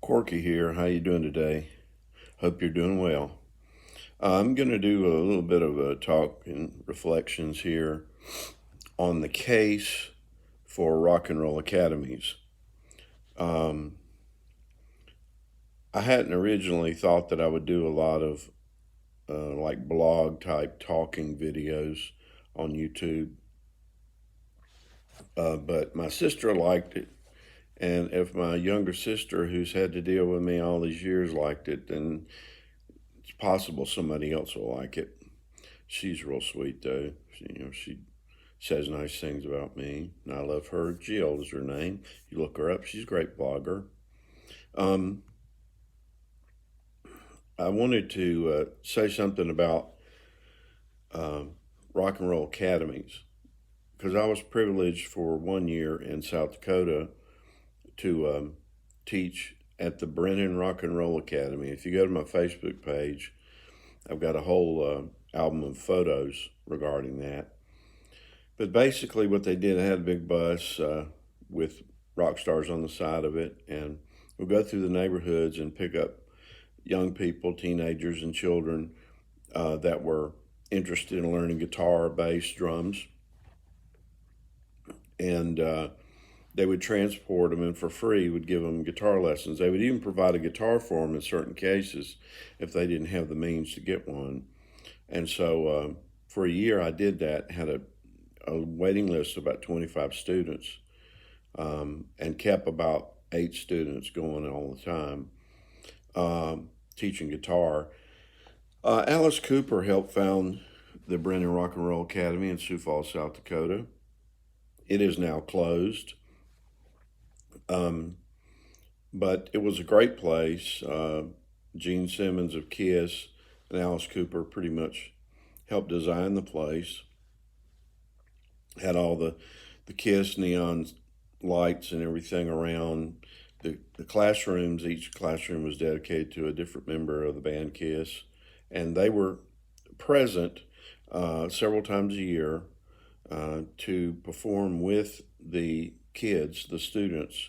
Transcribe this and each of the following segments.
Corky here. How you doing today? Hope you're doing well. I'm going to do a little bit of a talk and reflections here on the case for rock and roll academies. Um, I hadn't originally thought that I would do a lot of like blog type talking videos on YouTube, but my sister liked it. And if my younger sister, who's had to deal with me all these years, liked it, then it's possible somebody else will like it. She's real sweet though. She says nice things about me, and I love her. Jill is her name. You look her up. She's a great blogger. Um, I wanted to say something about um, rock and roll academies because I was privileged for 1 year in South Dakota to teach at the Brennan Rock and Roll Academy. If you go to my Facebook page, I've got a whole album of photos regarding that. But basically, what they did, I had a big bus with rock stars on the side of it, and we'll go through the neighborhoods and pick up young people, teenagers, and children that were interested in learning guitar, bass, drums, and they would transport them and for free would give them guitar lessons. They would even provide a guitar for them in certain cases if they didn't have the means to get one. And so for a year I did that, had a waiting list of about 25 students, and kept about 8 students going all the time, teaching guitar. Alice Cooper helped found the Brennan Rock and Roll Academy in Sioux Falls, South Dakota. It is now closed, um, but it was a great place. Gene Simmons of Kiss and Alice Cooper pretty much helped design the place. Had all the Kiss neon lights and everything around the classrooms. Each classroom was dedicated to a different member of the band Kiss, and they were present several times a year to perform with the kids, the students,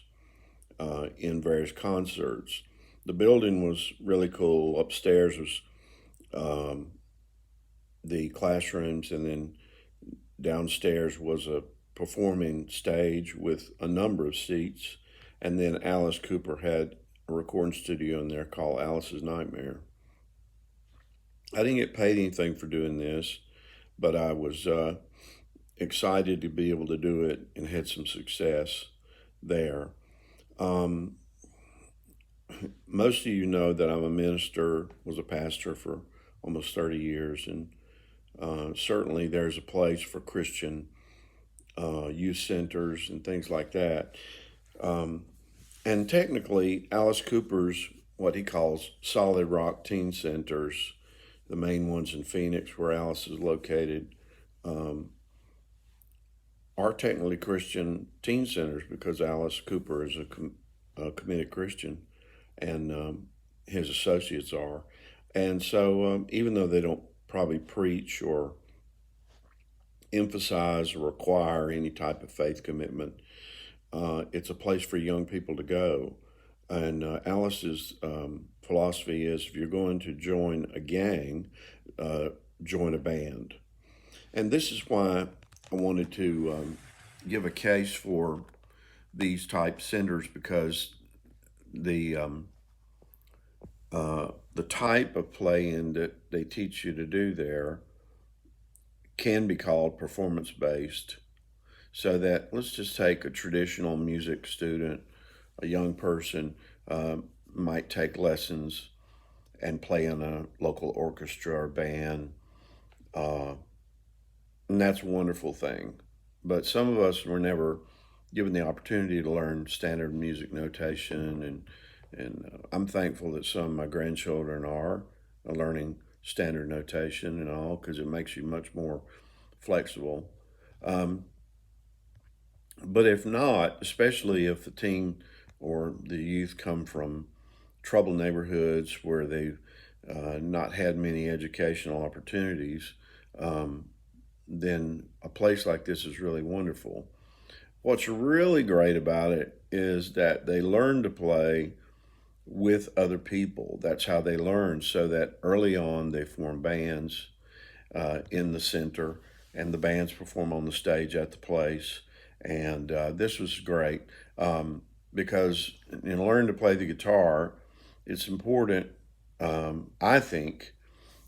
in various concerts. The building was really cool. Upstairs was um, the classrooms, and then downstairs was a performing stage with a number of seats. And then Alice Cooper had a recording studio in there called Alice's Nightmare. I didn't get paid anything for doing this, but I was excited to be able to do it and had some success there. Um, Most of you know that I'm a minister, was a pastor for almost 30 years, and certainly there's a place for Christian youth centers and things like that. Um, and technically, Alice Cooper's what he calls solid rock teen centers, the main ones in Phoenix where Alice is located, um, are technically Christian teen centers because Alice Cooper is a committed Christian, and his associates are. And so, even though they don't probably preach or emphasize or require any type of faith commitment, it's a place for young people to go. And Alice's philosophy is if you're going to join a gang, uh, join a band. And this is why I wanted to give a case for these type centers because the um, the type of playing that they teach you to do there can be called performance based. So that let's just take a traditional music student, a young person might take lessons and play in a local orchestra or band, uh, and that's a wonderful thing. But some of us were never given the opportunity to learn standard music notation, and I'm thankful that some of my grandchildren are learning standard notation and all because it makes you much more flexible. Um, but if not, especially if the teen or the youth come from troubled neighborhoods where they've not had many educational opportunities, um, then a place like this is really wonderful. What's really great about it is that they learn to play with other people. That's how they learn. So that early on, they form bands in the center, and the bands perform on the stage at the place. And this was great because in learning to play the guitar, it's important, I think,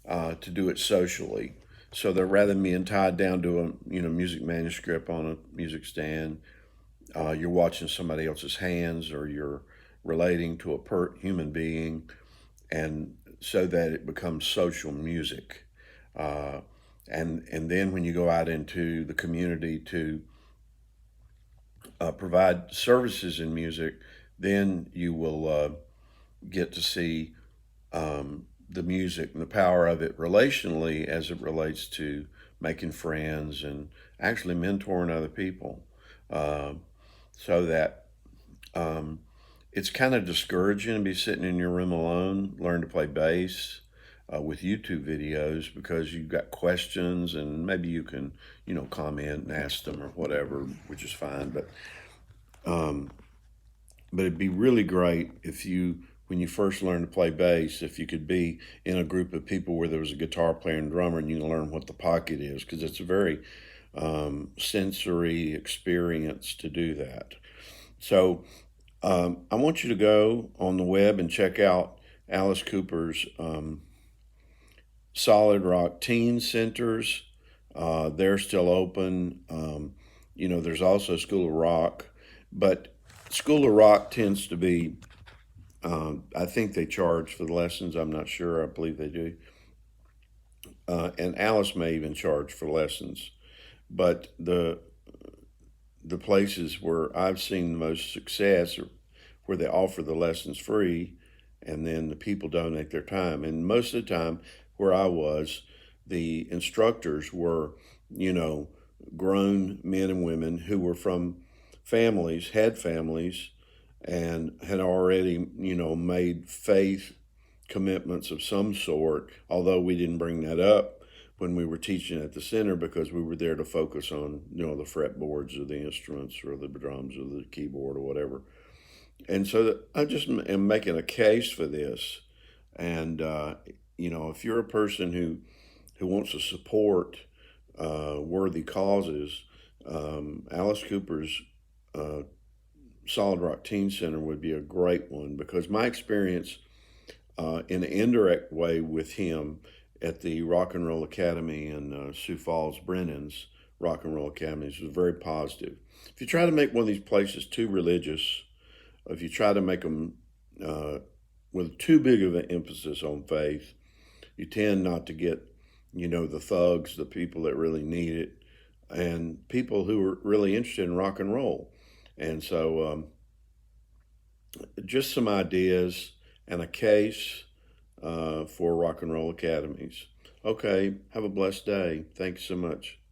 to do it socially. So that rather than being tied down to a music manuscript on a music stand, you're watching somebody else's hands, or you're relating to a human being, and so that it becomes social music. Uh, and then when you go out into the community to provide services in music, then you will get to see the music and the power of it relationally as it relates to making friends and actually mentoring other people. Uh, so that um, it's kind of discouraging to be sitting in your room alone, learn to play bass with YouTube videos, because you've got questions and maybe you can, comment and ask them or whatever, which is fine. Um, but it'd be really great if you, when you first learn to play bass, if you could be in a group of people where there was a guitar player and drummer, and you can learn what the pocket is, because it's a very sensory experience to do that. So I want you to go on the web and check out Alice Cooper's Solid Rock Teen Centers. They're still open. There's also School of Rock, but School of Rock tends to be, I think they charge for the lessons. I'm not sure. I believe they do. And Alice may even charge for lessons. But the places where I've seen the most success are where they offer the lessons free, and then the people donate their time. And most of the time, where I was, the instructors were, you know, grown men and women who were from families, had families, and had already, made faith commitments of some sort, although we didn't bring that up when we were teaching at the center, because we were there to focus on, the fretboards of the instruments or the drums or the keyboard or whatever. And so I just am making a case for this. And, if you're a person who wants to support worthy causes, Alice Cooper's uh, Solid Rock Teen Center would be a great one, because my experience in an indirect way with him at the Rock and Roll Academy in Sioux Falls, Brennan's Rock and Roll Academies, was very positive. If you try to make one of these places too religious, if you try to make them with too big of an emphasis on faith, you tend not to get, the thugs, the people that really need it, and people who are really interested in rock and roll. And so, just some ideas and a case for Rock and Roll Academies. Okay, have a blessed day. Thanks so much.